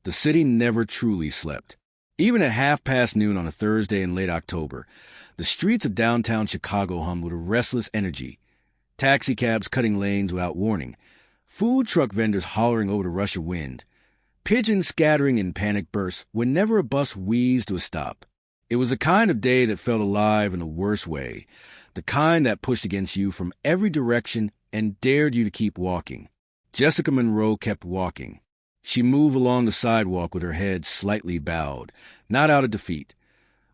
The city never truly slept. Even at noon on a Thursday in late October, the streets of downtown Chicago hummed with a restless energy. Taxicabs cutting lanes without warning, food truck vendors hollering over the rush of wind, pigeons scattering in panic bursts whenever a bus wheezed to a stop. It was the kind of day that felt alive in the worst way, the kind that pushed against you from every direction and dared you to keep walking. Jessica Monroe kept walking. She moved along the sidewalk with her head slightly bowed, not out of defeat,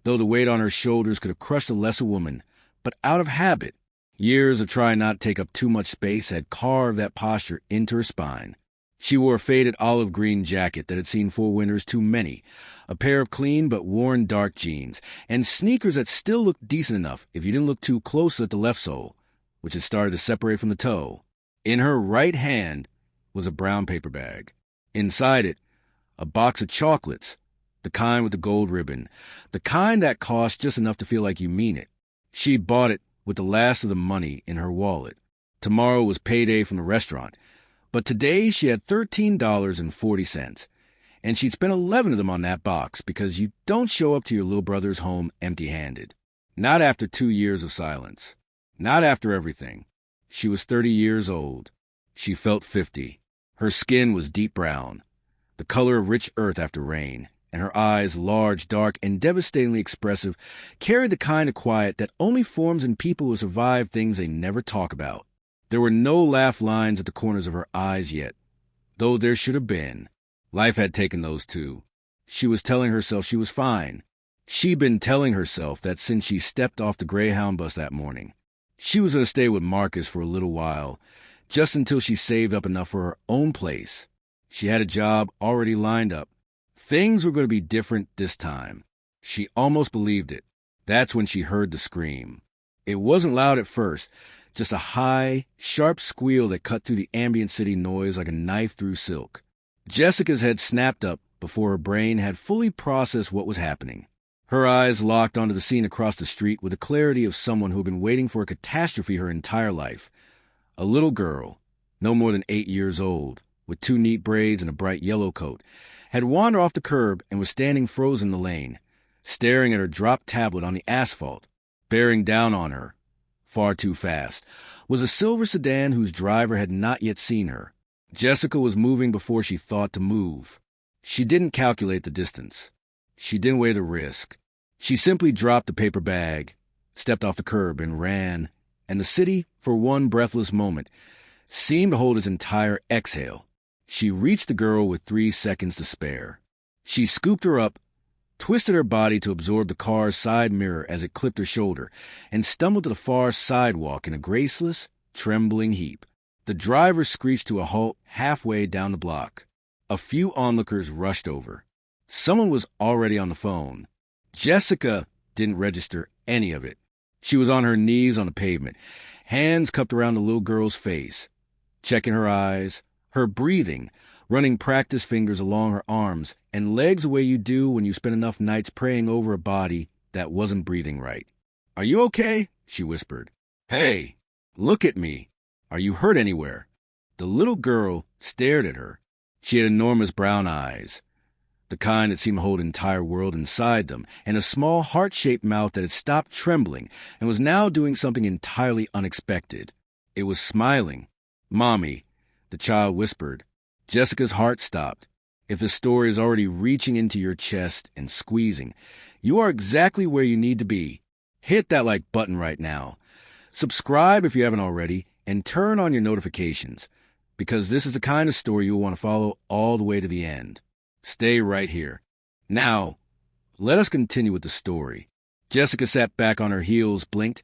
though the weight on her shoulders could have crushed a lesser woman, but out of habit. Years of trying not to take up too much space had carved that posture into her spine. She wore a faded olive green jacket that had seen 4 winters too many, a pair of clean but worn dark jeans, and sneakers that still looked decent enough if you didn't look too close at the left sole, which had started to separate from the toe. In her right hand was a brown paper bag. Inside it, a box of chocolates, the kind with the gold ribbon, the kind that cost just enough to feel like you mean it. She bought it with the last of the money in her wallet. Tomorrow was payday from the restaurant, but today she had $13.40, and she'd spent 11 of them on that box because you don't show up to your little brother's home empty-handed. Not after 2 years of silence. Not after everything. She was 30 years old. She felt 50. Her skin was deep brown, the color of rich earth after rain, and her eyes, large, dark, and devastatingly expressive, carried the kind of quiet that only forms in people who survive things they never talk about. There were no laugh lines at the corners of her eyes yet, though there should have been. Life had taken those too. She was telling herself she was fine. She'd been telling herself that since she stepped off the Greyhound bus that morning. She was going to stay with Marcus for a little while, just until she saved up enough for her own place. She had a job already lined up. Things were going to be different this time. She almost believed it. That's when she heard the scream. It wasn't loud at first, just a high, sharp squeal that cut through the ambient city noise like a knife through silk. Jessica's head snapped up before her brain had fully processed what was happening. Her eyes locked onto the scene across the street with the clarity of someone who had been waiting for a catastrophe her entire life. A little girl, no more than 8 years old, with 2 neat braids and a bright yellow coat, had wandered off the curb and was standing frozen in the lane, staring at her dropped tablet on the asphalt. Bearing down on her, far too fast, was a silver sedan whose driver had not yet seen her. Jessica was moving before she thought to move. She didn't calculate the distance. She didn't weigh the risk. She simply dropped the paper bag, stepped off the curb, and ran, and the city, for one breathless moment, seemed to hold its entire exhale. She reached the girl with 3 seconds to spare. She scooped her up, twisted her body to absorb the car's side mirror as it clipped her shoulder, and stumbled to the far sidewalk in a graceless, trembling heap. The driver screeched to a halt halfway down the block. A few onlookers rushed over. Someone was already on the phone. Jessica didn't register any of it. She was on her knees on the pavement, hands cupped around the little girl's face, checking her eyes, her breathing, running practice fingers along her arms and legs the way you do when you spend enough nights praying over a body that wasn't breathing right. "Are you okay?" she whispered. "Hey, look at me. Are you hurt anywhere?" The little girl stared at her. She had enormous brown eyes, the kind that seemed to hold the entire world inside them, and a small heart-shaped mouth that had stopped trembling and was now doing something entirely unexpected. It was smiling. "Mommy," the child whispered. Jessica's heart stopped. If the story is already reaching into your chest and squeezing, you are exactly where you need to be. Hit that like button right now. Subscribe if you haven't already, and turn on your notifications, because this is the kind of story you'll want to follow all the way to the end. Stay right here. Now, let us continue with the story. Jessica sat back on her heels, blinked,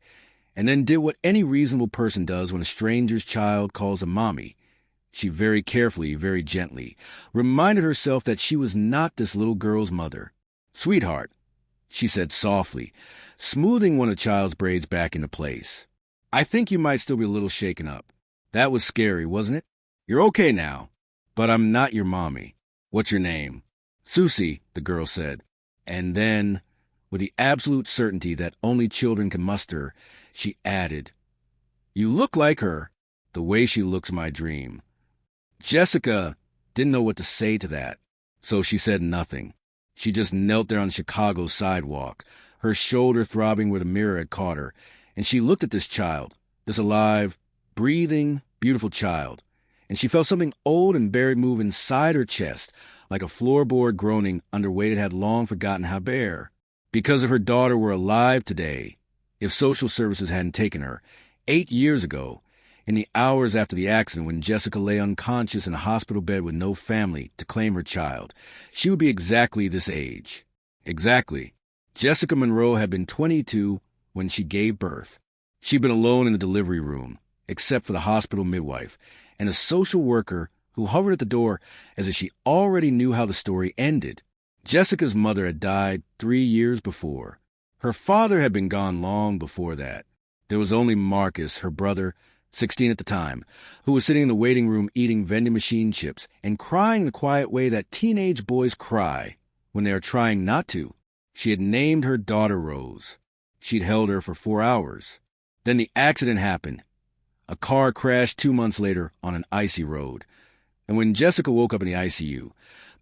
and then did what any reasonable person does when a stranger's child calls a mommy. She very carefully, very gently, reminded herself that she was not this little girl's mother. "Sweetheart," she said softly, smoothing one of the child's braids back into place. "I think you might still be a little shaken up. That was scary, wasn't it? You're okay now, but I'm not your mommy. What's your name?" "Susie," the girl said. And then, with the absolute certainty that only children can muster, she added, "You look like her, the way she looks in my dream." Jessica didn't know what to say to that. So she said nothing. She just knelt there on Chicago's sidewalk, her shoulder throbbing where the mirror had caught her, and she looked at this child, this alive, breathing, beautiful child, and she felt something old and buried move inside her chest, like a floorboard groaning under weight it had long forgotten how to bear. Because if her daughter were alive today, if social services hadn't taken her, 8 years ago, in the hours after the accident when Jessica lay unconscious in a hospital bed with no family to claim her child, she would be exactly this age. Exactly. Jessica Monroe had been 22 when she gave birth. She'd been alone in the delivery room, except for the hospital midwife, and a social worker who hovered at the door as if she already knew how the story ended. Jessica's mother had died 3 years before. Her father had been gone long before that. There was only Marcus, her brother, 16 at the time, who was sitting in the waiting room eating vending machine chips and crying the quiet way that teenage boys cry when they are trying not to. She had named her daughter Rose. She'd held her for 4 hours. Then the accident happened. A car crashed 2 months later on an icy road. And when Jessica woke up in the ICU,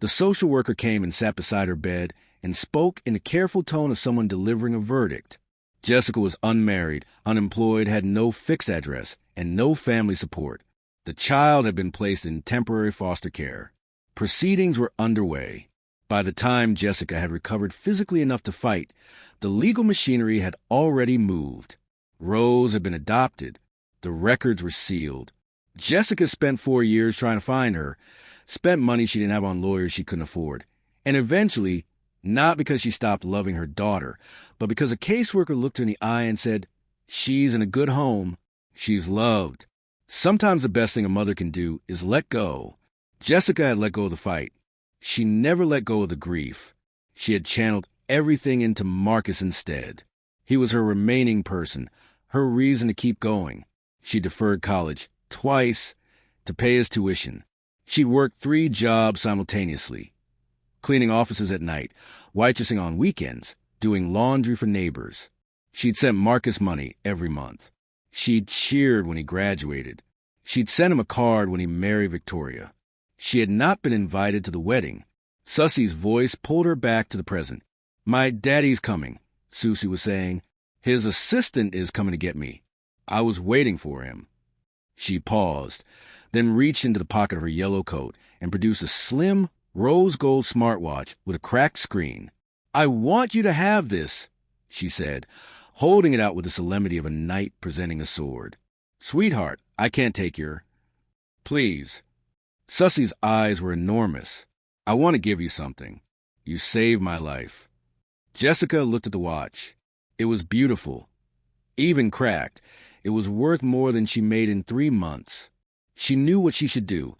the social worker came and sat beside her bed and spoke in the careful tone of someone delivering a verdict. Jessica was unmarried, unemployed, had no fixed address, and no family support. The child had been placed in temporary foster care. Proceedings were underway. By the time Jessica had recovered physically enough to fight, the legal machinery had already moved. Rose had been adopted. The records were sealed. Jessica spent 4 years trying to find her, spent money she didn't have on lawyers she couldn't afford, and eventually, not because she stopped loving her daughter, but because a caseworker looked her in the eye and said, "She's in a good home. She's loved." Sometimes the best thing a mother can do is let go. Jessica had let go of the fight. She never let go of the grief. She had channeled everything into Marcus instead. He was her remaining person, her reason to keep going. She deferred college twice to pay his tuition. She'd worked 3 jobs simultaneously. Cleaning offices at night, waitressing on weekends, doing laundry for neighbors. She'd sent Marcus money every month. She'd cheered when he graduated. She'd sent him a card when he married Victoria. She had not been invited to the wedding. Sussie's voice pulled her back to the present. "My daddy's coming," Susie was saying. "His assistant is coming to get me. I was waiting for him." She paused, then reached into the pocket of her yellow coat and produced a slim, rose gold smartwatch with a cracked screen. "I want you to have this," she said, holding it out with the solemnity of a knight presenting a sword. "Sweetheart, I can't take your—" "Please." Sussie's eyes were enormous. "I want to give you something. You saved my life." Jessica looked at the watch. It was beautiful. Even cracked, it was worth more than she made in 3 months. She knew what she should do.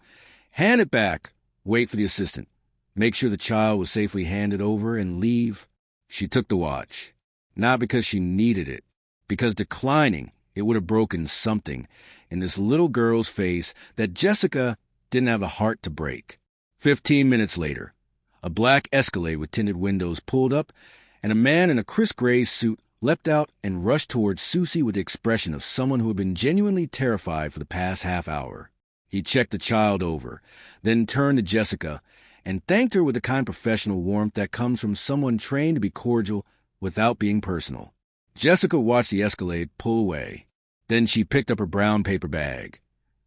Hand it back, wait for the assistant, make sure the child was safely handed over, and leave. She took the watch. Not because she needed it, because declining it would have broken something in this little girl's face that Jessica didn't have the heart to break. 15 minutes later, a black Escalade with tinted windows pulled up, and a man in a crisp gray suit leapt out and rushed towards Susie with the expression of someone who had been genuinely terrified for the past half hour. He checked the child over, then turned to Jessica and thanked her with the kind professional warmth that comes from someone trained to be cordial without being personal. Jessica watched the Escalade pull away. Then she picked up her brown paper bag.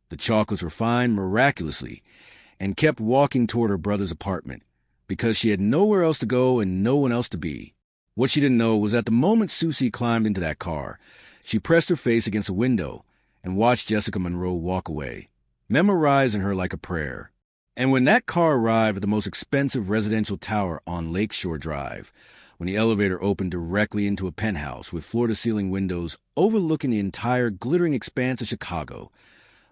The chocolates were fine miraculously, and kept walking toward her brother's apartment, because she had nowhere else to go and no one else to be. What she didn't know was that the moment Susie climbed into that car, she pressed her face against a window and watched Jessica Monroe walk away, memorizing her like a prayer. And when that car arrived at the most expensive residential tower on Lakeshore Drive, when the elevator opened directly into a penthouse with floor-to-ceiling windows overlooking the entire glittering expanse of Chicago,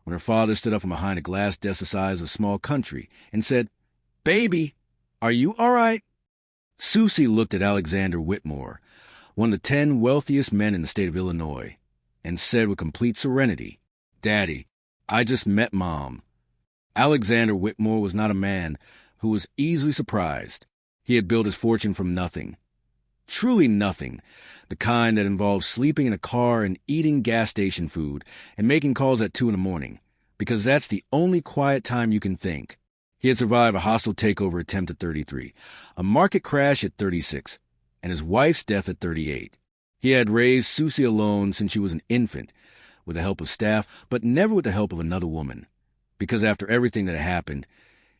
when her father stood up from behind a glass desk the size of a small country and said, "Baby, are you all right?" Susie looked at Alexander Whitmore, one of the 10 wealthiest men in the state of Illinois, and said with complete serenity, "Daddy, I just met Mom." Alexander Whitmore was not a man who was easily surprised. He had built his fortune from nothing. Truly nothing, the kind that involved sleeping in a car and eating gas station food and making calls at 2 in the morning, because that's the only quiet time you can think. He had survived a hostile takeover attempt at 33, a market crash at 36, and his wife's death at 38. He had raised Susie alone since she was an infant, with the help of staff, but never with the help of another woman. Because after everything that had happened,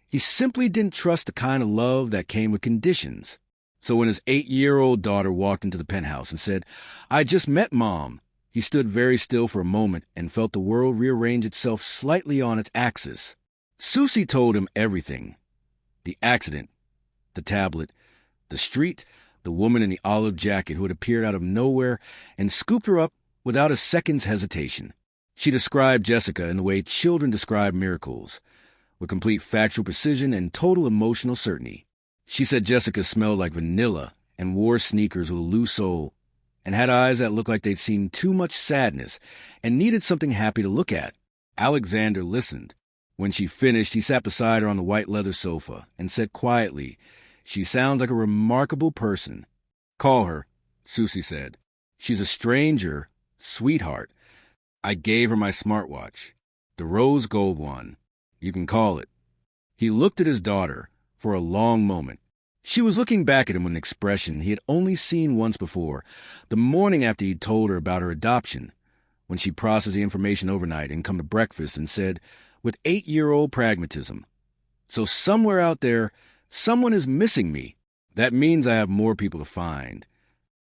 he simply didn't trust the kind of love that came with conditions. So when his 8-year-old daughter walked into the penthouse and said, "I just met Mom," he stood very still for a moment and felt the world rearrange itself slightly on its axis. Susie told him everything. The accident, the tablet, the street, the woman in the olive jacket who had appeared out of nowhere and scooped her up without a second's hesitation. She described Jessica in the way children describe miracles, with complete factual precision and total emotional certainty. She said Jessica smelled like vanilla and wore sneakers with a loose sole and had eyes that looked like they'd seen too much sadness and needed something happy to look at. Alexander listened. When she finished, he sat beside her on the white leather sofa and said quietly, "She sounds like a remarkable person." "Call her," Susie said. "She's a stranger, sweetheart. I gave her my smartwatch, the rose gold one. You can call it." He looked at his daughter for a long moment. She was looking back at him with an expression he had only seen once before, the morning after he'd told her about her adoption, when she processed the information overnight and come to breakfast and said, with 8-year-old pragmatism, "So somewhere out there, someone is missing me. That means I have more people to find."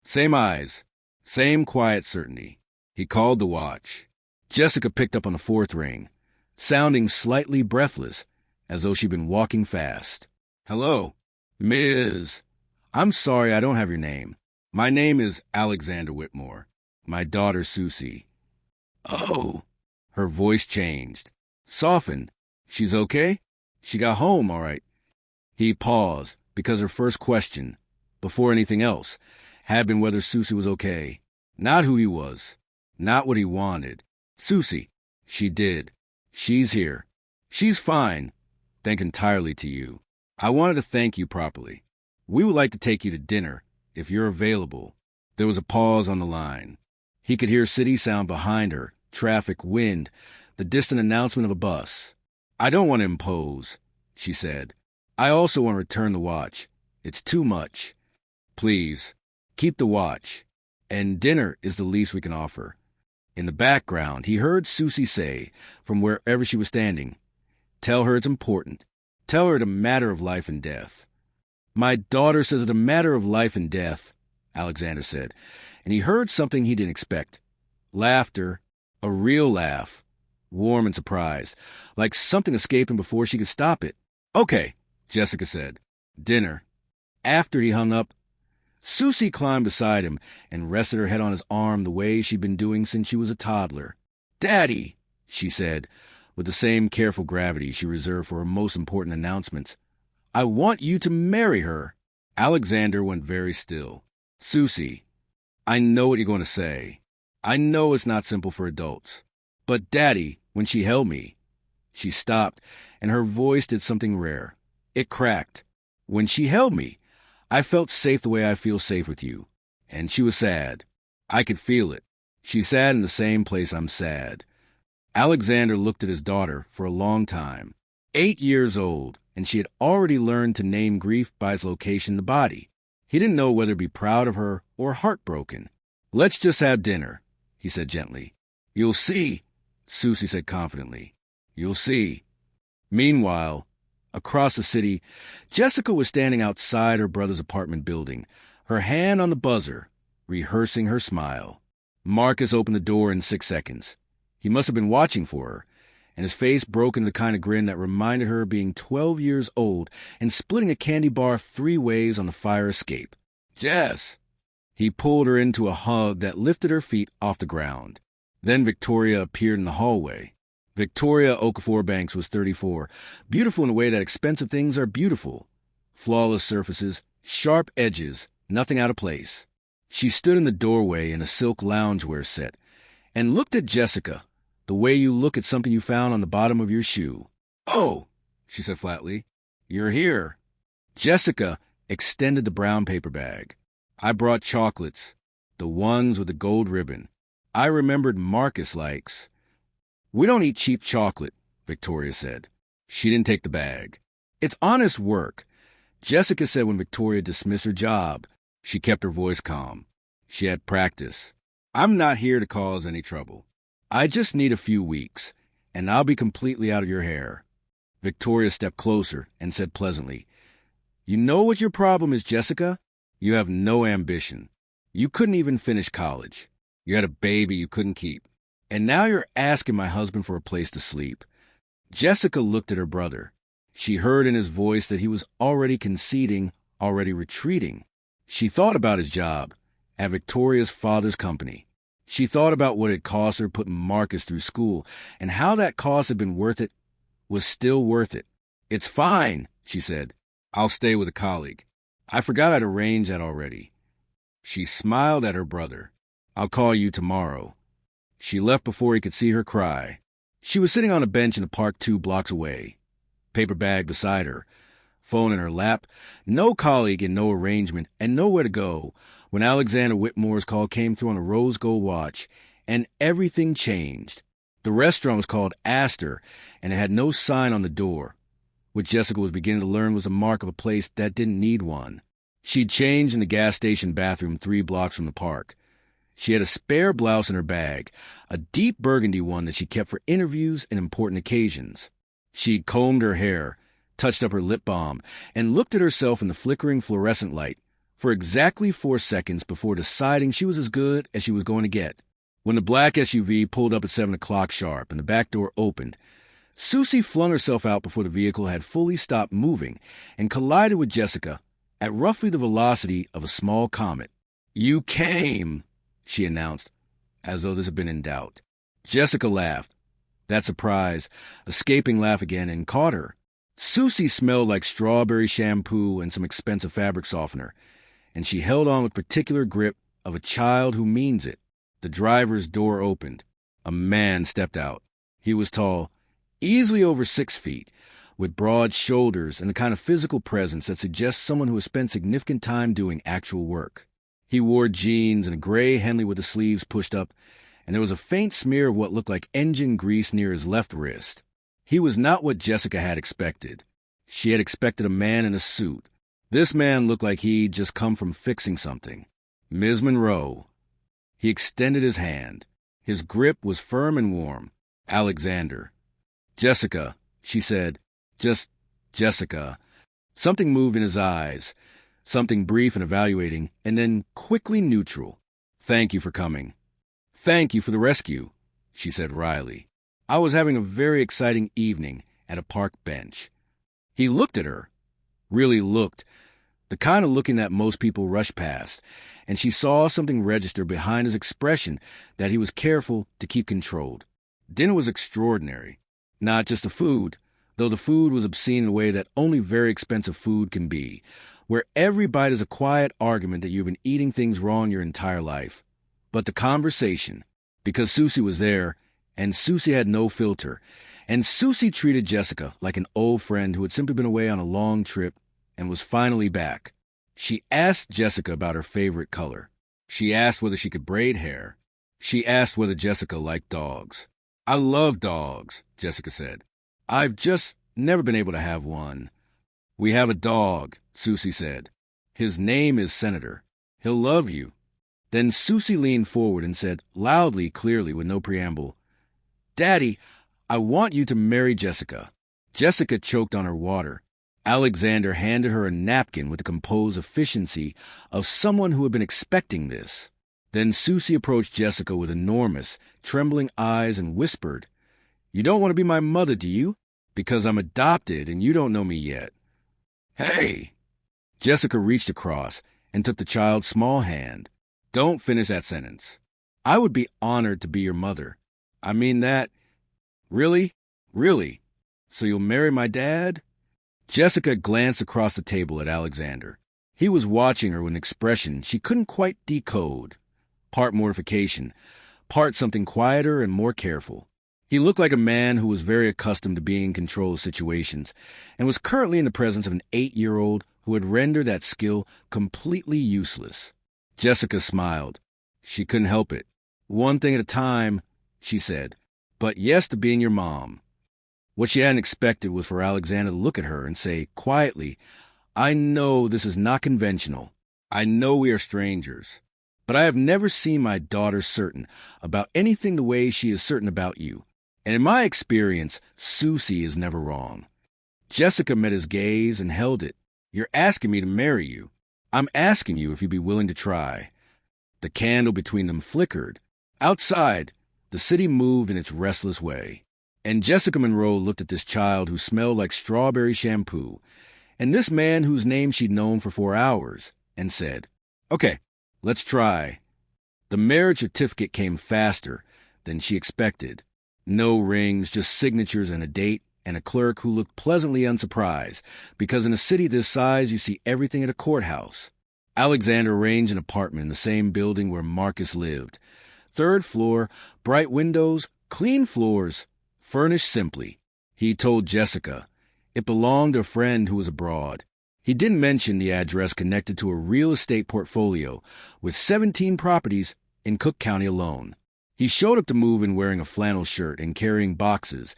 Same eyes, same quiet certainty. He called the watch. Jessica picked up on the 4th ring, sounding slightly breathless, as though she'd been walking fast. "Hello, Ms. I'm sorry I don't have your name. My name is Alexander Whitmore. My daughter, Susie." "Oh." Her voice changed. Softened. "She's okay? She got home all right?" He paused, because her first question, before anything else, had been whether Susie was okay. Not who he was. Not what he wanted. "Susie." "She did. She's here. She's fine. Thanks entirely to you. I wanted to thank you properly. We would like to take you to dinner, if you're available." There was a pause on the line. He could hear city sound behind her, traffic, wind, the distant announcement of a bus. "I don't want to impose," she said. "I also want to return the watch. It's too much. Please, keep the watch. And dinner is the least we can offer." In the background, he heard Susie say, from wherever she was standing, "Tell her it's important. Tell her it's a matter of life and death." "My daughter says it's a matter of life and death," Alexander said, and he heard something he didn't expect. Laughter, a real laugh, warm and surprised, like something escaping before she could stop it. "Okay," Jessica said. "Dinner." After he hung up, Susie climbed beside him and rested her head on his arm the way she'd been doing since she was a toddler. "Daddy," she said, with the same careful gravity she reserved for her most important announcements, "I want you to marry her." Alexander went very still. "Susie, I know what you're going to say. I know it's not simple for adults. But Daddy, when she held me..." She stopped, and her voice did something rare. It cracked. "When she held me, I felt safe the way I feel safe with you." And she was sad. I could feel it. She's sad in the same place I'm sad. Alexander looked at his daughter for a long time. 8 years old, and she had already learned to name grief by its location in the body. He didn't know whether to be proud of her or heartbroken. "Let's just have dinner," he said gently. "You'll see," Susie said confidently. "You'll see." Meanwhile, across the city, Jessica was standing outside her brother's apartment building, her hand on the buzzer, rehearsing her smile. Marcus opened the door in 6 seconds. He must have been watching for her, and his face broke into the kind of grin that reminded her of being 12 years old and splitting a candy bar 3 ways on the fire escape. "Jess!" He pulled her into a hug that lifted her feet off the ground. Then Victoria appeared in the hallway. Victoria Okafor-Banks was 34, beautiful in the way that expensive things are beautiful. Flawless surfaces, sharp edges, nothing out of place. She stood in the doorway in a silk loungewear set and looked at Jessica, the way you look at something you found on the bottom of your shoe. "Oh," she said flatly, "you're here." Jessica extended the brown paper bag. "I brought chocolates, the ones with the gold ribbon. I remembered Marcus likes..." "We don't eat cheap chocolate," Victoria said. She didn't take the bag. It's honest work. Jessica said when Victoria dismissed her job. She kept her voice calm. She had practice. I'm not here to cause any trouble. I just need a few weeks, and I'll be completely out of your hair. Victoria stepped closer and said pleasantly, You know what your problem is, Jessica? You have no ambition. You couldn't even finish college. You had a baby you couldn't keep. And now you're asking my husband for a place to sleep. Jessica looked at her brother. She heard in his voice that he was already conceding, already retreating. She thought about his job at Victoria's father's company. She thought about what it cost her putting Marcus through school and how that cost had been worth it, was still worth it. It's fine, she said. I'll stay with a colleague. I forgot I'd arranged that already. She smiled at her brother. I'll call you tomorrow. She left before he could see her cry. She was sitting on a bench in the park 2 blocks away. Paper bag beside her, phone in her lap, no colleague and no arrangement, and nowhere to go, when Alexander Whitmore's call came through on a rose gold watch, and everything changed. The restaurant was called Astor, and it had no sign on the door, which Jessica was beginning to learn was a mark of a place that didn't need one. She'd changed in the gas station bathroom 3 blocks from the park. She had a spare blouse in her bag, a deep burgundy one that she kept for interviews and important occasions. She'd combed her hair, touched up her lip balm, and looked at herself in the flickering fluorescent light for exactly 4 seconds before deciding she was as good as she was going to get. When the black SUV pulled up at 7 o'clock sharp and the back door opened, Susie flung herself out before the vehicle had fully stopped moving and collided with Jessica at roughly the velocity of a small comet. "You came," she announced, as though this had been in doubt. Jessica laughed. That surprise, escaping laugh again, and caught her. Susie smelled like strawberry shampoo and some expensive fabric softener, and she held on with particular grip of a child who means it. The driver's door opened. A man stepped out. He was tall, easily over 6 feet, with broad shoulders and the kind of physical presence that suggests someone who has spent significant time doing actual work. He wore jeans and a gray Henley with the sleeves pushed up, and there was a faint smear of what looked like engine grease near his left wrist. He was not what Jessica had expected. She had expected a man in a suit. This man looked like he'd just come from fixing something. Ms. Monroe. He extended his hand. His grip was firm and warm. Alexander. "Jessica," she said. "Just Jessica." Something moved in his eyes, something brief and evaluating, and then quickly neutral. "Thank you for coming." "Thank you for the rescue," she said wryly. "I was having a very exciting evening at a park bench." He looked at her. Really looked. The kind of looking that most people rush past, and she saw something register behind his expression that he was careful to keep controlled. Dinner was extraordinary. Not just the food, though the food was obscene in a way that only very expensive food can be, where every bite is a quiet argument that you've been eating things wrong your entire life. But the conversation, because Susie was there, and Susie had no filter, and Susie treated Jessica like an old friend who had simply been away on a long trip and was finally back. She asked Jessica about her favorite color. She asked whether she could braid hair. She asked whether Jessica liked dogs. "I love dogs," Jessica said. "I've just never been able to have one." "We have a dog," Susie said. "His name is Senator. He'll love you." Then Susie leaned forward and said, loudly, clearly, with no preamble, "Daddy, I want you to marry Jessica." Jessica choked on her water. Alexander handed her a napkin with the composed efficiency of someone who had been expecting this. Then Susie approached Jessica with enormous, trembling eyes and whispered, "You don't want to be my mother, do you? Because I'm adopted and you don't know me yet." "Hey!" Jessica reached across and took the child's small hand. "Don't finish that sentence. I would be honored to be your mother. I mean that. Really? Really? So you'll marry my dad?" Jessica glanced across the table at Alexander. He was watching her with an expression she couldn't quite decode. Part mortification, part something quieter and more careful. He looked like a man who was very accustomed to being in control of situations and was currently in the presence of an 8-year-old who had rendered that skill completely useless. Jessica smiled. She couldn't help it. "One thing at a time," she said. "But yes to being your mom." What she hadn't expected was for Alexander to look at her and say, quietly, "I know this is not conventional. I know we are strangers. But I have never seen my daughter certain about anything the way she is certain about you. And in my experience, Susie is never wrong." Jessica met his gaze and held it. "You're asking me to marry you. I'm asking you if you'd be willing to try." The candle between them flickered. Outside, the city moved in its restless way. And Jessica Monroe looked at this child who smelled like strawberry shampoo, and this man whose name she'd known for 4 hours, and said, "Okay, let's try." The marriage certificate came faster than she expected. No rings, just signatures and a date, and a clerk who looked pleasantly unsurprised, because in a city this size you see everything at a courthouse. Alexander arranged an apartment in the same building where Marcus lived. 3rd floor, bright windows, clean floors, furnished simply. He told Jessica it belonged to a friend who was abroad. He didn't mention the address connected to a real estate portfolio with 17 properties in Cook County alone. He showed up to move-in wearing a flannel shirt and carrying boxes,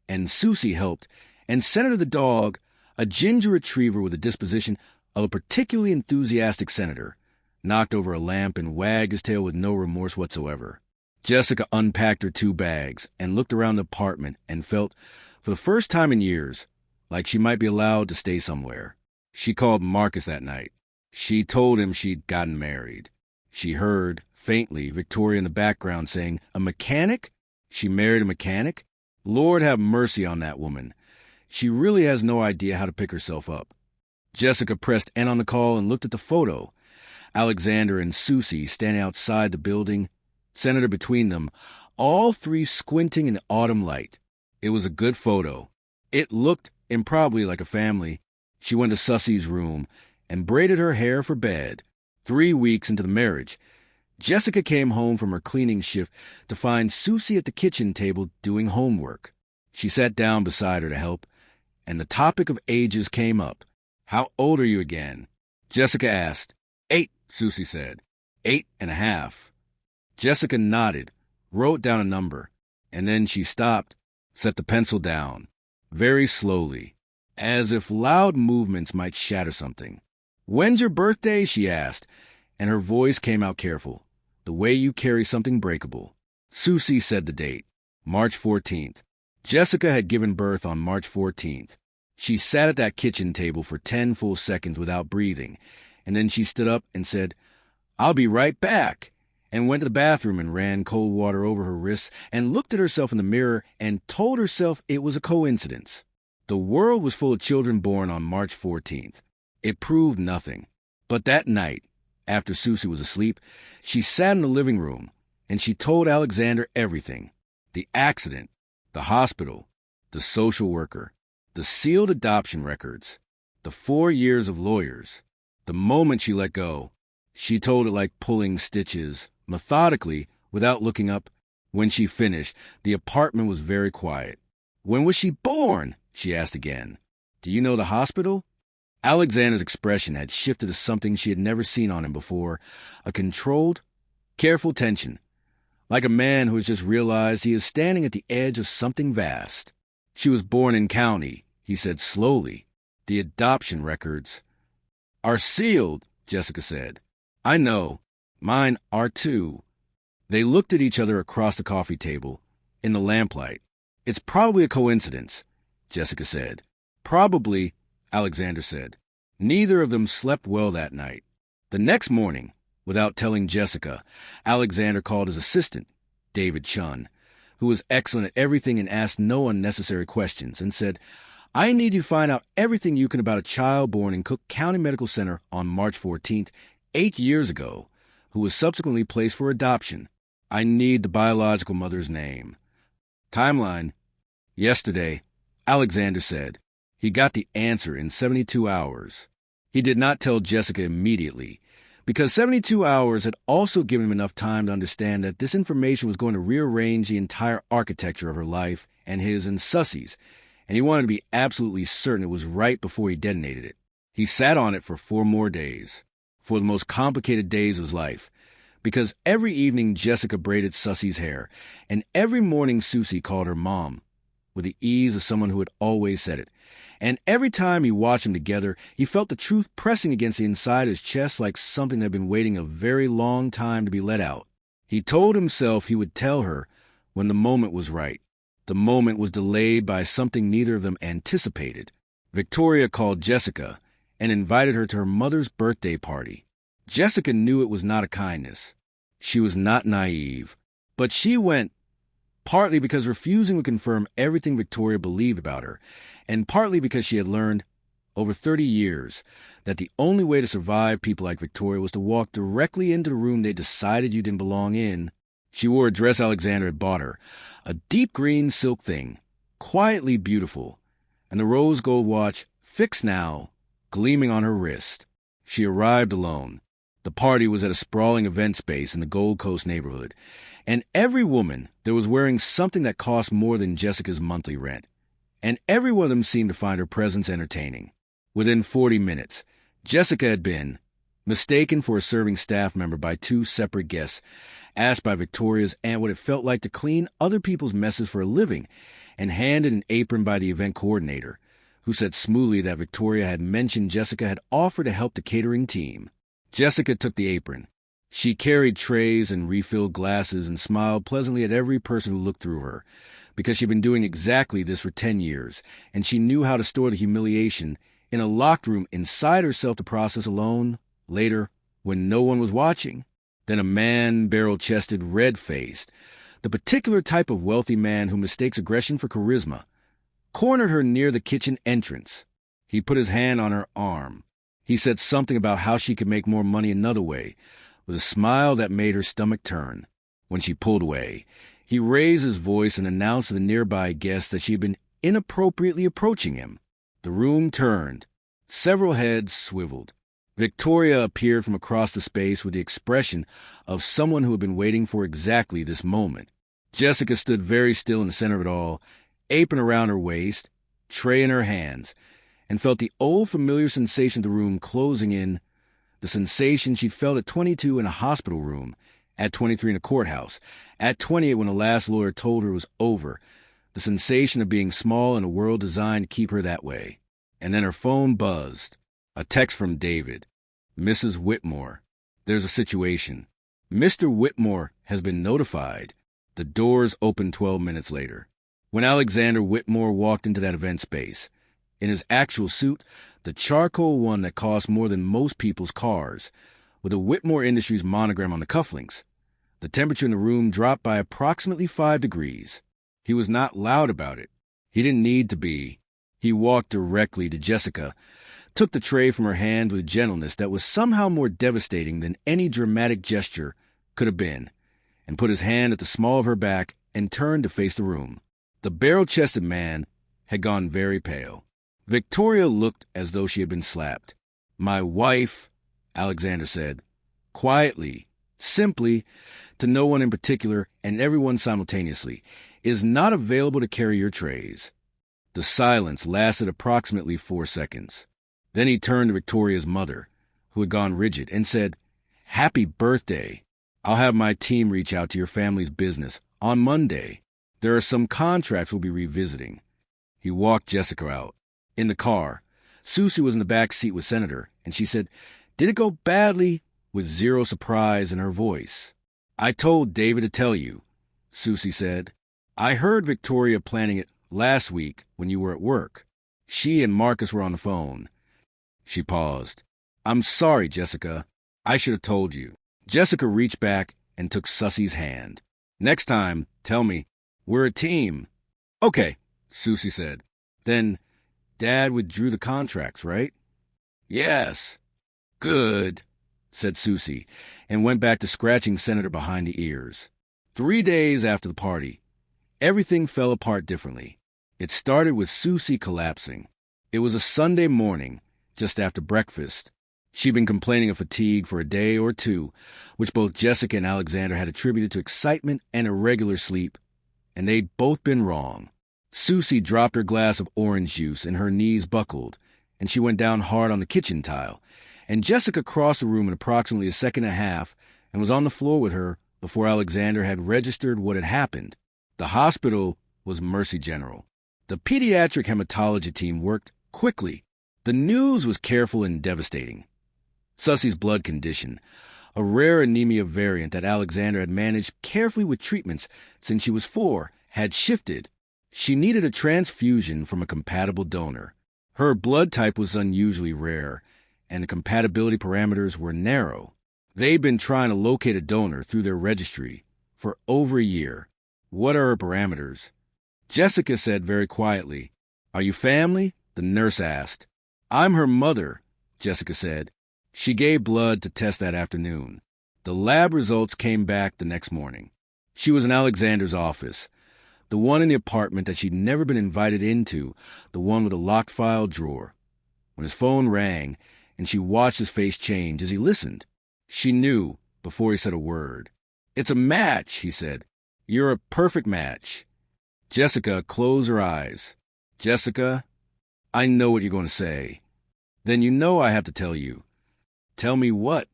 and Susie helped, and Senator the dog, a ginger retriever with the disposition of a particularly enthusiastic senator, knocked over a lamp and wagged his tail with no remorse whatsoever. Jessica unpacked her 2 bags and looked around the apartment and felt, for the first time in years, like she might be allowed to stay somewhere. She called Marcus that night. She told him she'd gotten married. She heard, faintly, Victoria in the background saying, "A mechanic? She married a mechanic? Lord have mercy on that woman. She really has no idea how to pick herself up." Jessica pressed N on the call and looked at the photo. Alexander and Susie standing outside the building, Senator between them, all 3 squinting in the autumn light. It was a good photo. It looked improbably like a family. She went to Susie's room and braided her hair for bed. 3 weeks into the marriage, Jessica came home from her cleaning shift to find Susie at the kitchen table doing homework. She sat down beside her to help, and the topic of ages came up. "How old are you again?" Jessica asked. 8, Susie said. 8.5. Jessica nodded, wrote down a number, and then she stopped, set the pencil down, very slowly, as if loud movements might shatter something. "When's your birthday?" she asked, and her voice came out careful, the way you carry something breakable. Susie said the date, March 14th. Jessica had given birth on March 14th. She sat at that kitchen table for 10 full seconds without breathing, and then she stood up and said, "I'll be right back," and went to the bathroom and ran cold water over her wrists and looked at herself in the mirror and told herself it was a coincidence. The world was full of children born on March 14th. It proved nothing. But that night, after Susie was asleep, she sat in the living room and she told Alexander everything. The accident, the hospital, the social worker, the sealed adoption records, the 4 years of lawyers, the moment she let go. She told it like pulling stitches, methodically, without looking up. When she finished, the apartment was very quiet. "When was she born?" she asked again. "Do you know the hospital?" Alexander's expression had shifted to something she had never seen on him before, a controlled, careful tension, like a man who has just realized he is standing at the edge of something vast. "She was born in county," he said slowly. "The adoption records are sealed," Jessica said. "I know. Mine are too." They looked at each other across the coffee table, in the lamplight. "It's probably a coincidence," Jessica said. "Probably," Alexander said. Neither of them slept well that night. The next morning, without telling Jessica, Alexander called his assistant, David Chun, who was excellent at everything and asked no unnecessary questions, and said, "I need you to find out everything you can about a child born in Cook County Medical Center on March 14th, 8 years ago, who was subsequently placed for adoption. I need the biological mother's name." Timeline. Yesterday, Alexander said. He got the answer in 72 hours. He did not tell Jessica immediately, because 72 hours had also given him enough time to understand that this information was going to rearrange the entire architecture of her life and his and Susie's, and he wanted to be absolutely certain it was right before he detonated it. He sat on it for 4 more days, for the most complicated days of his life, because every evening Jessica braided Susie's hair, and every morning Susie called her Mom. with the ease of someone who had always said it. And every time he watched them together, he felt the truth pressing against the inside of his chest like something that had been waiting a very long time to be let out. He told himself he would tell her when the moment was right. The moment was delayed by something neither of them anticipated. Victoria called Jessica and invited her to her mother's birthday party. Jessica knew it was not a kindness. She was not naive. But she went, partly because refusing would confirm everything Victoria believed about her, and partly because she had learned, over 30 years, that the only way to survive people like Victoria was to walk directly into the room they decided you didn't belong in. She wore a dress Alexander had bought her, a deep green silk thing, quietly beautiful, and the rose gold watch, fictional, gleaming on her wrist. She arrived alone. The party was at a sprawling event space in the Gold Coast neighborhood, and every woman there was wearing something that cost more than Jessica's monthly rent, and every one of them seemed to find her presence entertaining. Within 40 minutes, Jessica had been mistaken for a serving staff member by two separate guests, asked by Victoria's aunt what it felt like to clean other people's messes for a living, and handed an apron by the event coordinator, who said smoothly that Victoria had mentioned Jessica had offered to help the catering team. Jessica took the apron. She carried trays and refilled glasses and smiled pleasantly at every person who looked through her, because she'd been doing exactly this for 10 years, and she knew how to store the humiliation in a locked room inside herself to process alone, later, when no one was watching. Then a man, barrel-chested, red-faced, the particular type of wealthy man who mistakes aggression for charisma, cornered her near the kitchen entrance. He put his hand on her arm. He said something about how she could make more money another way, with a smile that made her stomach turn. When she pulled away, he raised his voice and announced to the nearby guests that she had been inappropriately approaching him. The room turned. Several heads swiveled. Victoria appeared from across the space with the expression of someone who had been waiting for exactly this moment. Jessica stood very still in the center of it all, apron around her waist, tray in her hands, and felt the old familiar sensation of the room closing in, the sensation she'd felt at 22 in a hospital room, at 23 in a courthouse, at 28 when the last lawyer told her it was over, the sensation of being small in a world designed to keep her that way. And then her phone buzzed. A text from David. Mrs. Whitmore. There's a situation. Mr. Whitmore has been notified. The doors opened 12 minutes later. When Alexander Whitmore walked into that event space, in his actual suit, the charcoal one that cost more than most people's cars, with a Whitmore Industries monogram on the cufflinks, the temperature in the room dropped by approximately 5 degrees. He was not loud about it. He didn't need to be. He walked directly to Jessica, took the tray from her hand with a gentleness that was somehow more devastating than any dramatic gesture could have been, and put his hand at the small of her back and turned to face the room. The barrel-chested man had gone very pale. Victoria looked as though she had been slapped. "My wife," Alexander said, quietly, simply, to no one in particular and everyone simultaneously, "is not available to carry your trays." The silence lasted approximately 4 seconds. Then he turned to Victoria's mother, who had gone rigid, and said, "Happy birthday. I'll have my team reach out to your family's business on Monday. There are some contracts we'll be revisiting." He walked Jessica out. In the car, Susie was in the back seat with Senator, and she said, "Did it go badly?" with zero surprise in her voice. "I told David to tell you," Susie said. "I heard Victoria planning it last week when you were at work. She and Marcus were on the phone." She paused. "I'm sorry, Jessica. I should have told you." Jessica reached back and took Sussie's hand. "Next time, tell me. We're a team." "Okay," Susie said. "Then Dad withdrew the contracts, right?" "Yes." "Good," said Susie, and went back to scratching Senator behind the ears. 3 days after the party, everything fell apart differently. It started with Susie collapsing. It was a Sunday morning, just after breakfast. She'd been complaining of fatigue for a day or two, which both Jessica and Alexander had attributed to excitement and irregular sleep, and they'd both been wrong. Susie dropped her glass of orange juice and her knees buckled, and she went down hard on the kitchen tile, and Jessica crossed the room in approximately a second and a half and was on the floor with her before Alexander had registered what had happened. The hospital was Mercy General. The pediatric hematology team worked quickly. The news was careful and devastating. Sussie's blood condition, a rare anemia variant that Alexander had managed carefully with treatments since she was 4, had shifted. She needed a transfusion from a compatible donor. Her blood type was unusually rare, and the compatibility parameters were narrow. They'd been trying to locate a donor through their registry for over a year. What are her parameters? Jessica said very quietly. Are you family? The nurse asked. I'm her mother, Jessica said. She gave blood to test that afternoon. The lab results came back the next morning. She was in Alexander's office, the one in the apartment that she'd never been invited into, the one with a locked file drawer. When his phone rang, and she watched his face change as he listened, she knew before he said a word. It's a match, he said. You're a perfect match. Jessica closed her eyes. Jessica, I know what you're going to say. Then you know I have to tell you. Tell me what?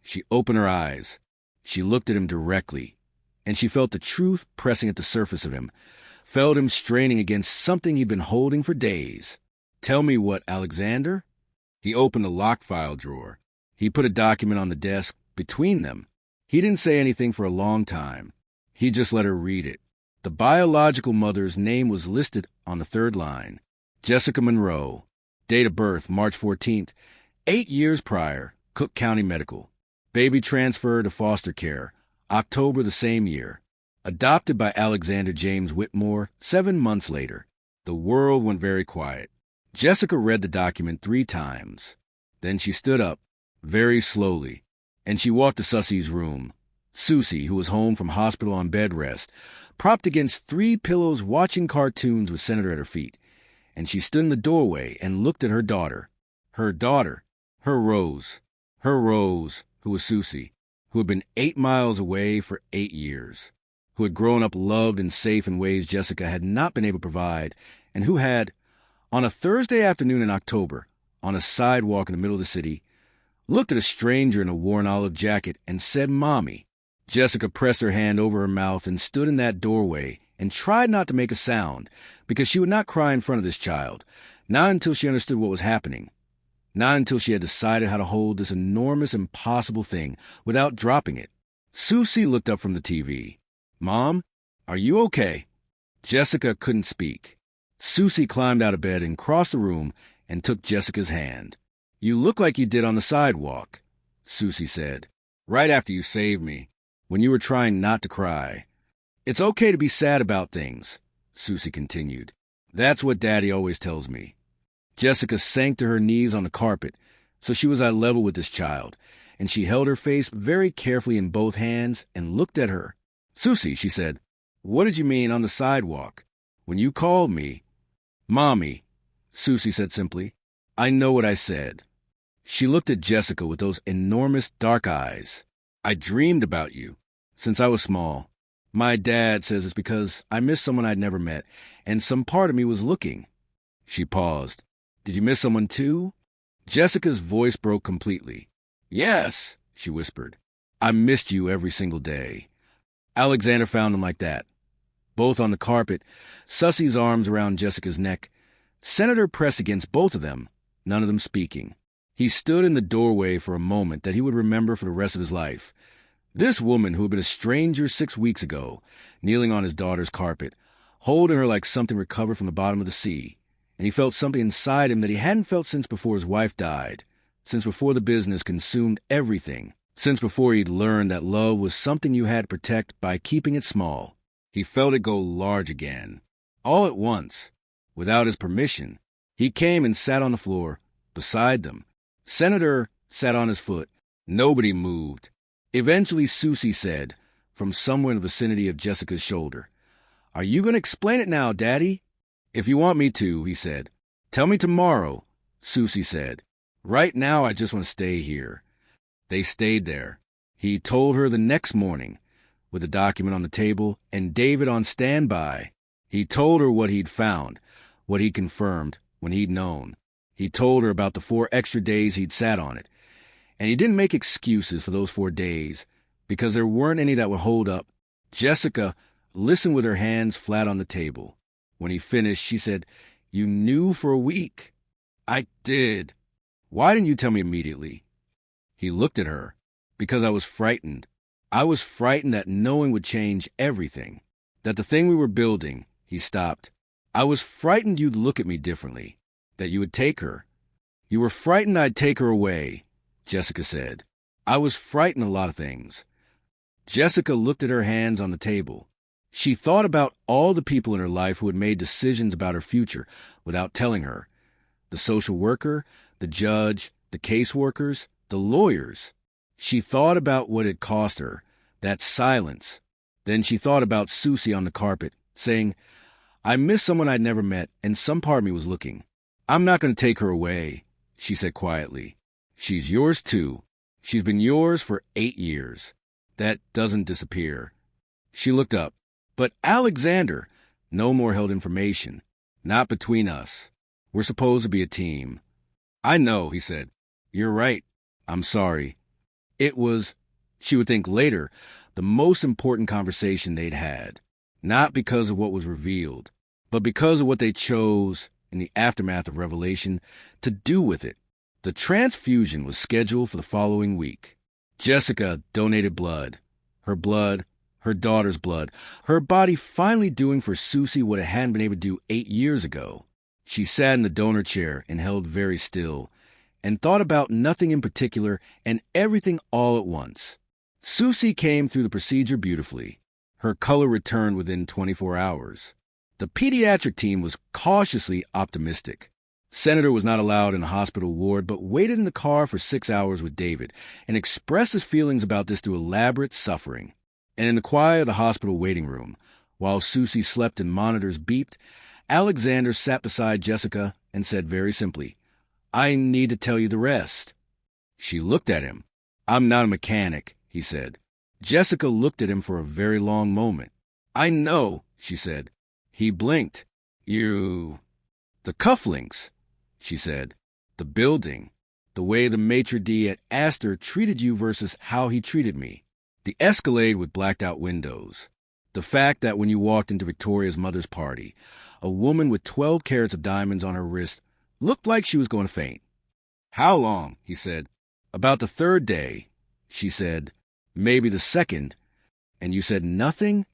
She opened her eyes. She looked at him directly, and she felt the truth pressing at the surface of him, felt him straining against something he'd been holding for days. Tell me what, Alexander? He opened the locked file drawer. He put a document on the desk between them. He didn't say anything for a long time. He just let her read it. The biological mother's name was listed on the third line. Jessica Monroe. Date of birth, March 14th. 8 years prior, Cook County Medical. Baby transferred to foster care, October the same year. Adopted by Alexander James Whitmore 7 months later. The world went very quiet. Jessica read the document 3 times. Then she stood up, very slowly, and she walked to Sussie's room. Susie, who was home from hospital on bed rest, propped against 3 pillows watching cartoons with Senator at her feet. And she stood in the doorway and looked at her daughter. Her daughter. Her Rose, who was Susie, who had been 8 miles away for 8 years, who had grown up loved and safe in ways Jessica had not been able to provide, and who had, on a Thursday afternoon in October, on a sidewalk in the middle of the city, looked at a stranger in a worn olive jacket and said, Mommy. Jessica pressed her hand over her mouth and stood in that doorway and tried not to make a sound, because she would not cry in front of this child, not until she understood what was happening. Not until she had decided how to hold this enormous, impossible thing without dropping it. Susie looked up from the TV. Mom, are you okay? Jessica couldn't speak. Susie climbed out of bed and crossed the room and took Jessica's hand. You look like you did on the sidewalk, Susie said, right after you saved me, when you were trying not to cry. It's okay to be sad about things, Susie continued. That's what Daddy always tells me. Jessica sank to her knees on the carpet, so she was eye level with this child, and she held her face very carefully in both hands and looked at her. Susie, she said, what did you mean on the sidewalk? When you called me? Mommy, Susie said simply, I know what I said. She looked at Jessica with those enormous dark eyes. I dreamed about you since I was small. My dad says it's because I missed someone I'd never met, and some part of me was looking. She paused. Did you miss someone too? Jessica's voice broke completely. Yes, she whispered. I missed you every single day. Alexander found them like that. Both on the carpet, Sussie's arms around Jessica's neck. Senator pressed against both of them, none of them speaking. He stood in the doorway for a moment that he would remember for the rest of his life. This woman who had been a stranger 6 weeks ago, kneeling on his daughter's carpet, holding her like something recovered from the bottom of the sea. And he felt something inside him that he hadn't felt since before his wife died, since before the business consumed everything, since before he'd learned that love was something you had to protect by keeping it small. He felt it go large again. All at once, without his permission, he came and sat on the floor beside them. Senator sat on his foot. Nobody moved. Eventually Susie said, from somewhere in the vicinity of Jessica's shoulder, Are you going to explain it now, Daddy? If you want me to, he said. Tell me tomorrow, Susie said. Right now I just want to stay here. They stayed there. He told her the next morning, with the document on the table and David on standby. He told her what he'd found, what he'd confirmed, when he'd known. He told her about the 4 extra days he'd sat on it. And he didn't make excuses for those 4 days, because there weren't any that would hold up. Jessica listened with her hands flat on the table. When he finished, she said, "You knew for a week." "I did." "Why didn't you tell me immediately?" He looked at her. "Because I was frightened. I was frightened that knowing would change everything. That the thing we were building—" He stopped. "I was frightened you'd look at me differently. That you would take her." "You were frightened I'd take her away," Jessica said. "I was frightened of a lot of things." Jessica looked at her hands on the table. She thought about all the people in her life who had made decisions about her future without telling her. The social worker, the judge, the caseworkers, the lawyers. She thought about what it cost her, that silence. Then she thought about Susie on the carpet, saying, "I miss someone I'd never met, and some part of me was looking." "I'm not going to take her away," she said quietly. "She's yours too. She's been yours for 8 years. That doesn't disappear." She looked up. "But Alexander," no more held information. "Not between us. We're supposed to be a team." "I know," he said. "You're right. I'm sorry." It was, she would think later, the most important conversation they'd had. Not because of what was revealed, but because of what they chose, in the aftermath of revelation, to do with it. The transfusion was scheduled for the following week. Jessica donated blood. Her daughter's blood. Her body finally doing for Susie what it hadn't been able to do 8 years ago. She sat in the donor chair and held very still, and thought about nothing in particular and everything all at once. Susie came through the procedure beautifully. Her color returned within 24 hours. The pediatric team was cautiously optimistic. Senator was not allowed in the hospital ward, but waited in the car for 6 hours with David and expressed his feelings about this through elaborate suffering. And in the quiet of the hospital waiting room, while Susie slept and monitors beeped, Alexander sat beside Jessica and said very simply, "I need to tell you the rest." She looked at him. "I'm not a mechanic," he said. Jessica looked at him for a very long moment. "I know," she said. He blinked. "You—" "The cufflinks," she said. "The building. The way the maitre d' at Astor treated you versus how he treated me. The Escalade with blacked-out windows. The fact that when you walked into Victoria's mother's party, a woman with 12 carats of diamonds on her wrist looked like she was going to faint." "How long?" he said. "About the 3rd day," she said. "Maybe the 2nd. And you said nothing?"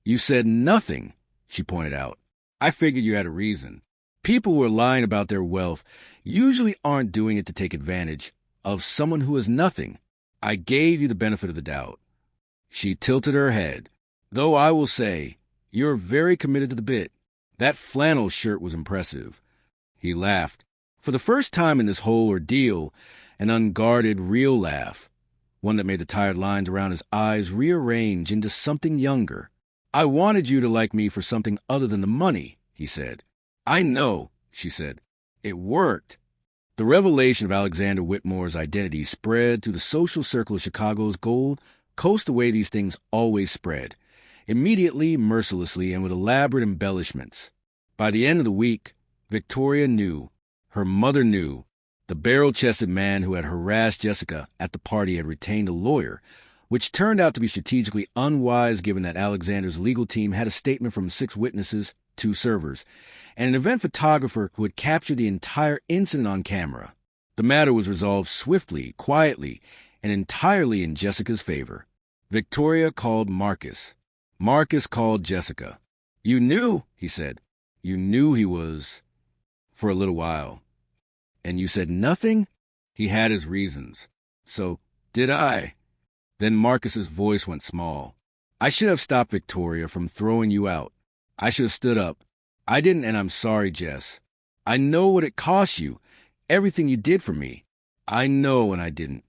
"You said nothing," she pointed out. "I figured you had a reason. People who are lying about their wealth usually aren't doing it to take advantage of someone who has nothing. I gave you the benefit of the doubt." She tilted her head. "Though I will say, you're very committed to the bit. That flannel shirt was impressive." He laughed. For the first time in this whole ordeal, an unguarded, real laugh. One that made the tired lines around his eyes rearrange into something younger. "I wanted you to like me for something other than the money," he said. "I know," she said. "It worked." The revelation of Alexander Whitmore's identity spread through the social circle of Chicago's Gold Coast the way these things always spread. Immediately, mercilessly, and with elaborate embellishments. By the end of the week, Victoria knew. Her mother knew. The barrel-chested man who had harassed Jessica at the party had retained a lawyer, which turned out to be strategically unwise given that Alexander's legal team had a statement from 6 witnesses, 2 servers, and an event photographer who had captured the entire incident on camera. The matter was resolved swiftly, quietly, and entirely in Jessica's favor. Victoria called Marcus. Marcus called Jessica. "You knew," he said. "You knew he was—" "For a little while." "And you said nothing?" "He had his reasons." "So did I." Then Marcus's voice went small. "I should have stopped Victoria from throwing you out. I should have stood up. I didn't, and I'm sorry, Jess. I know what it cost you, everything you did for me. I know, and I didn't."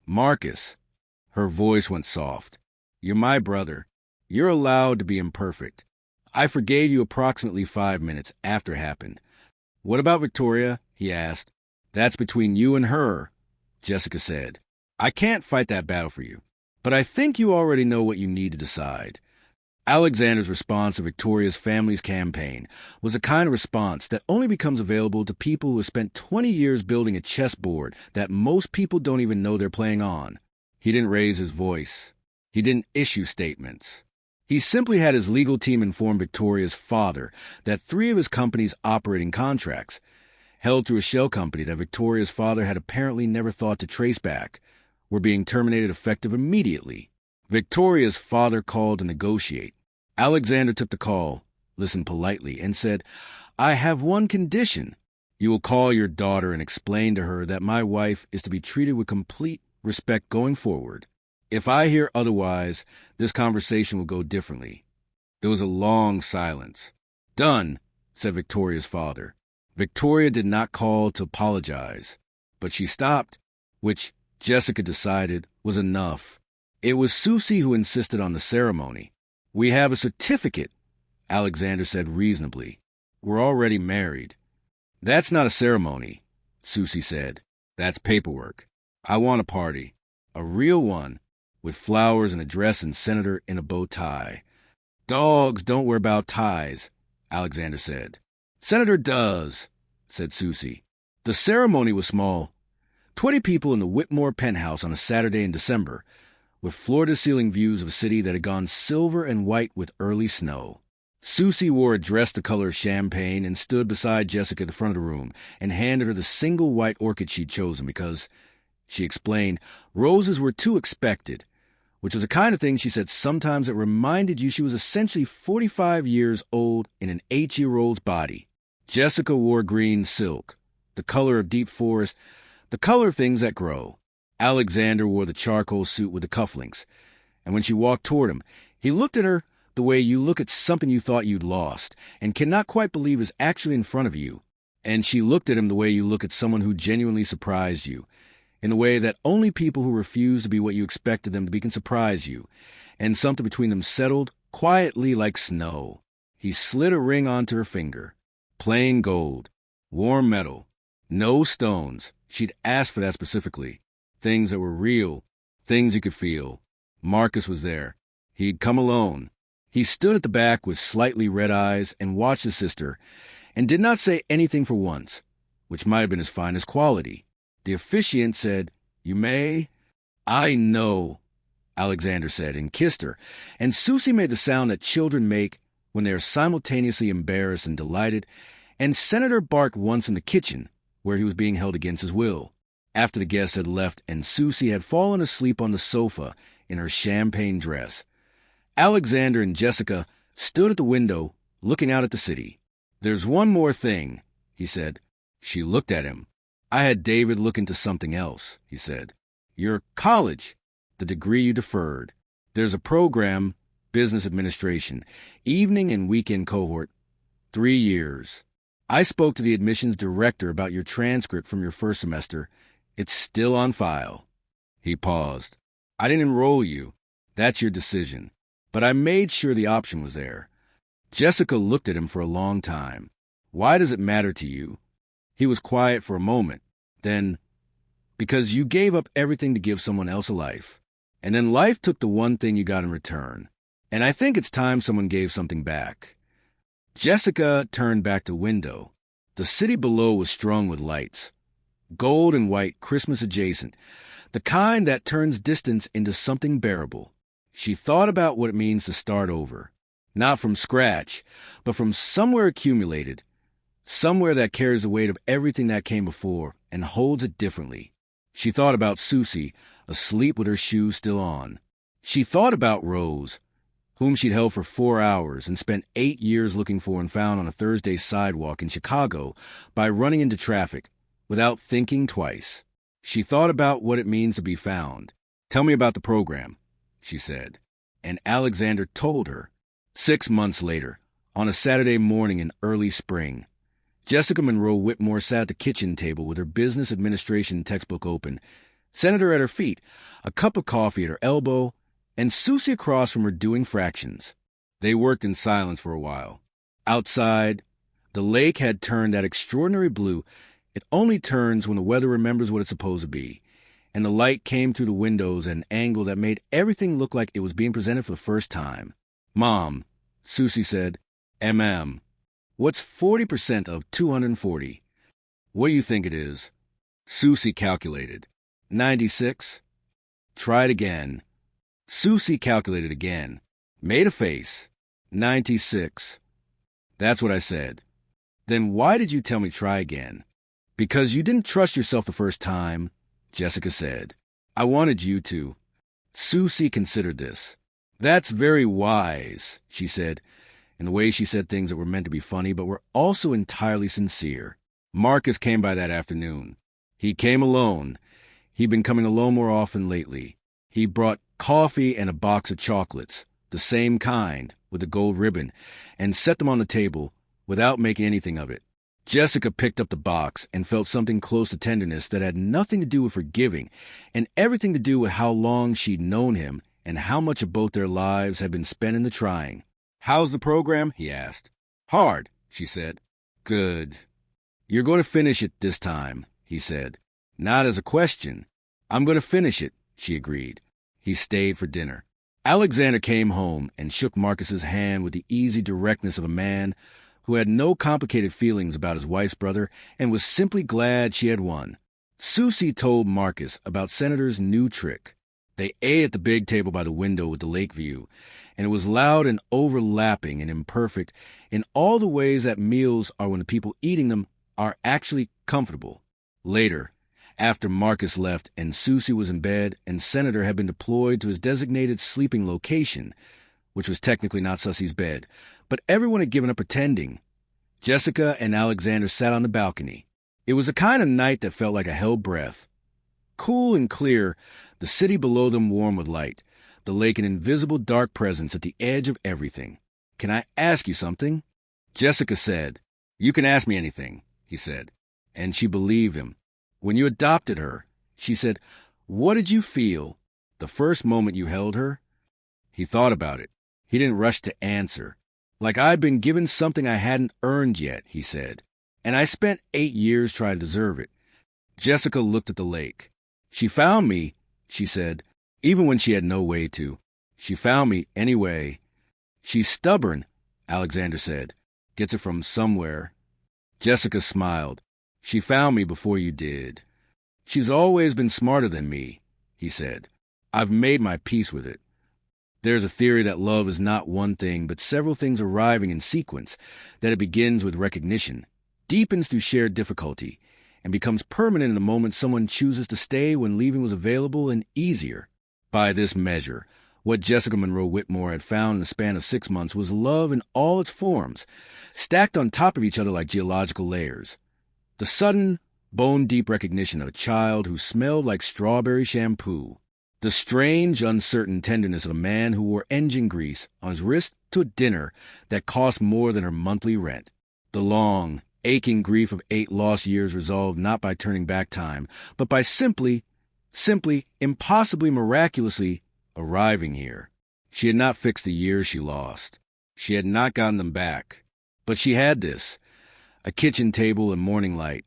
"Marcus." Her voice went soft. "You're my brother. You're allowed to be imperfect. I forgave you approximately 5 minutes after it happened. What about Victoria?" he asked. "That's between you and her," Jessica said. "I can't fight that battle for you. But I think you already know what you need to decide." Alexander's response to Victoria's family's campaign was a kind of response that only becomes available to people who have spent 20 years building a chessboard that most people don't even know they're playing on. He didn't raise his voice. He didn't issue statements. He simply had his legal team inform Victoria's father that 3 of his company's operating contracts, held through a shell company that Victoria's father had apparently never thought to trace back, were being terminated effective immediately. Victoria's father called to negotiate. Alexander took the call, listened politely, and said, "I have one condition. You will call your daughter and explain to her that my wife is to be treated with complete respect going forward. If I hear otherwise, this conversation will go differently." There was a long silence. "Done," said Victoria's father. Victoria did not call to apologize, but she stopped, which Jessica decided was enough. It was Susie who insisted on the ceremony. "We have a certificate," Alexander said reasonably. "We're already married." "That's not a ceremony," Susie said. "That's paperwork. I want a party. A real one, with flowers and a dress and senator in a bow tie." "Dogs don't wear bow ties," Alexander said. "Senator does," said Susie. The ceremony was small. 20 people in the Whitmore penthouse on a Saturday in December, with floor-to-ceiling views of a city that had gone silver and white with early snow. Susie wore a dress the color of champagne and stood beside Jessica at the front of the room and handed her the single white orchid she'd chosen because, she explained, roses were too expected, which was the kind of thing she said sometimes it reminded you she was essentially 45 years old in an 8-year-old's body. Jessica wore green silk, the color of deep forest, the color of things that grow. Alexander wore the charcoal suit with the cufflinks, and when she walked toward him, he looked at her the way you look at something you thought you'd lost and cannot quite believe is actually in front of you, and she looked at him the way you look at someone who genuinely surprised you, in the way that only people who refuse to be what you expected them to be can surprise you, and something between them settled quietly like snow. He slid a ring onto her finger. Plain gold. Warm metal. No stones. She'd asked for that specifically. Things that were real. Things you could feel. Marcus was there. He'd come alone. He stood at the back with slightly red eyes and watched his sister, and did not say anything for once, which might have been his finest quality. The officiant said, "You may." "I know," Alexander said, and kissed her, and Susie made the sound that children make when they are simultaneously embarrassed and delighted, and Senator barked once in the kitchen, where he was being held against his will, after the guests had left and Susie had fallen asleep on the sofa in her champagne dress. Alexander and Jessica stood at the window, looking out at the city. "There's one more thing," he said. She looked at him. "I had David look into something else," he said. "Your college, the degree you deferred. There's a program, business administration, evening and weekend cohort, 3 years. I spoke to the admissions director about your transcript from your first semester. It's still on file." He paused. "I didn't enroll you. That's your decision. But I made sure the option was there." Jessica looked at him for a long time. "Why does it matter to you?" He was quiet for a moment. Then, "Because you gave up everything to give someone else a life. And then life took the one thing you got in return. And I think it's time someone gave something back." Jessica turned back the window. The city below was strung with lights. Gold and white, Christmas adjacent. The kind that turns distance into something bearable. She thought about what it means to start over. Not from scratch, but from somewhere accumulated. Somewhere that carries the weight of everything that came before and holds it differently. She thought about Susie, asleep with her shoes still on. She thought about Rose, whom she'd held for 4 hours and spent 8 years looking for and found on a Thursday sidewalk in Chicago by running into traffic, without thinking twice. She thought about what it means to be found. "Tell me about the program," she said. And Alexander told her. 6 months later, on a Saturday morning in early spring, Jessica Monroe Whitmore sat at the kitchen table with her business administration textbook open, Senator at her feet, a cup of coffee at her elbow, and Susie across from her doing fractions. They worked in silence for a while. Outside, the lake had turned that extraordinary blue it only turns when the weather remembers what it's supposed to be, and the light came through the windows at an angle that made everything look like it was being presented for the first time. "Mom," Susie said, "MM. What's 40% of 240? What do you think it is?" Susie calculated. 96. Try it again. Susie calculated again. Made a face. 96. That's what I said. Then why did you tell me try again? Because you didn't trust yourself the first time, Jessica said. I wanted you to. Susie considered this. That's very wise, she said, in the way she said things that were meant to be funny but were also entirely sincere. Marcus came by that afternoon. He came alone. He'd been coming alone more often lately. He brought coffee and a box of chocolates, the same kind, with a gold ribbon, and set them on the table without making anything of it. Jessica picked up the box and felt something close to tenderness that had nothing to do with forgiving and everything to do with how long she'd known him and how much of both their lives had been spent in the trying. How's the program? He asked. Hard, she said. Good. You're going to finish it this time, he said. Not as a question. I'm going to finish it, she agreed. He stayed for dinner. Alexander came home and shook Marcus's hand with the easy directness of a man who had no complicated feelings about his wife's brother and was simply glad she had won. Susie told Marcus about Senator's new trick. They ate at the big table by the window with the lake view, and it was loud and overlapping and imperfect in all the ways that meals are when the people eating them are actually comfortable. Later, after Marcus left and Susie was in bed and Senator had been deployed to his designated sleeping location, which was technically not Sussie's bed, but everyone had given up pretending, Jessica and Alexander sat on the balcony. It was a kind of night that felt like a held breath. Cool and clear, the city below them warm with light, the lake an invisible dark presence at the edge of everything. Can I ask you something? Jessica said. You can ask me anything, he said. And she believed him. When you adopted her, she said, what did you feel the first moment you held her? He thought about it. He didn't rush to answer. Like I'd been given something I hadn't earned yet, he said. And I spent 8 years trying to deserve it. Jessica looked at the lake. She found me, she said, even when she had no way to. She found me anyway. She's stubborn, Alexander said. Gets it from somewhere. Jessica smiled. She found me before you did. She's always been smarter than me, he said. I've made my peace with it. There's a theory that love is not one thing, but several things arriving in sequence, that it begins with recognition, deepens through shared difficulty, and becomes permanent in the moment someone chooses to stay when leaving was available and easier. By this measure, what Jessica Monroe Whitmore had found in the span of 6 months was love in all its forms, stacked on top of each other like geological layers. The sudden, bone-deep recognition of a child who smelled like strawberry shampoo. The strange, uncertain tenderness of a man who wore engine grease on his wrist to a dinner that cost more than her monthly rent. The long, aching grief of 8 lost years resolved not by turning back time, but by simply, impossibly miraculously arriving here. She had not fixed the years she lost. She had not gotten them back. But she had this, a kitchen table and morning light,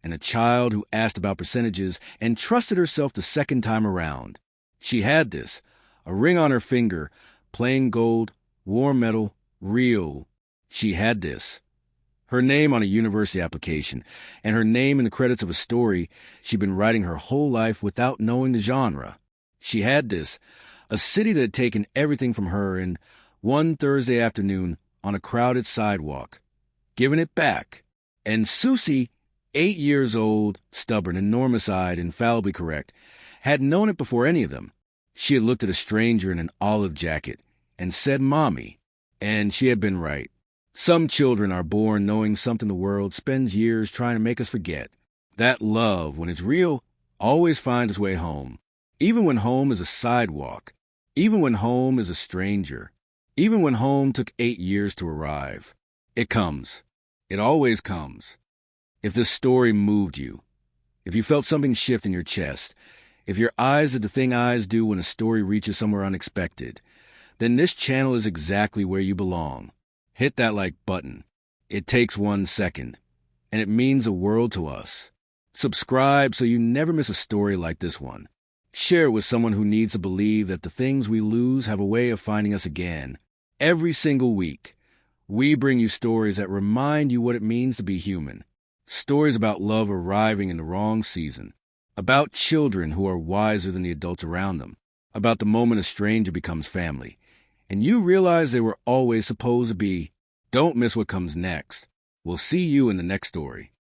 and a child who asked about percentages and trusted herself the second time around. She had this, a ring on her finger, plain gold, warm metal, real. She had this. Her name on a university application, and her name in the credits of a story she'd been writing her whole life without knowing the genre. She had this, a city that had taken everything from her in one Thursday afternoon on a crowded sidewalk, given it back. And Susie, 8 years old, stubborn, enormous-eyed, infallibly correct, had known it before any of them. She had looked at a stranger in an olive jacket and said, Mommy. And she had been right. Some children are born knowing something the world spends years trying to make us forget. That love, when it's real, always finds its way home. Even when home is a sidewalk. Even when home is a stranger. Even when home took 8 years to arrive. It comes. It always comes. If this story moved you, if you felt something shift in your chest, if your eyes did the thing eyes do when a story reaches somewhere unexpected, then this channel is exactly where you belong. Hit that like button. It takes 1 second, and it means the world to us. Subscribe so you never miss a story like this one. Share it with someone who needs to believe that the things we lose have a way of finding us again. Every single week, we bring you stories that remind you what it means to be human. Stories about love arriving in the wrong season. About children who are wiser than the adults around them. About the moment a stranger becomes family. and you realize they were always supposed to be. Don't miss what comes next. We'll see you in the next story.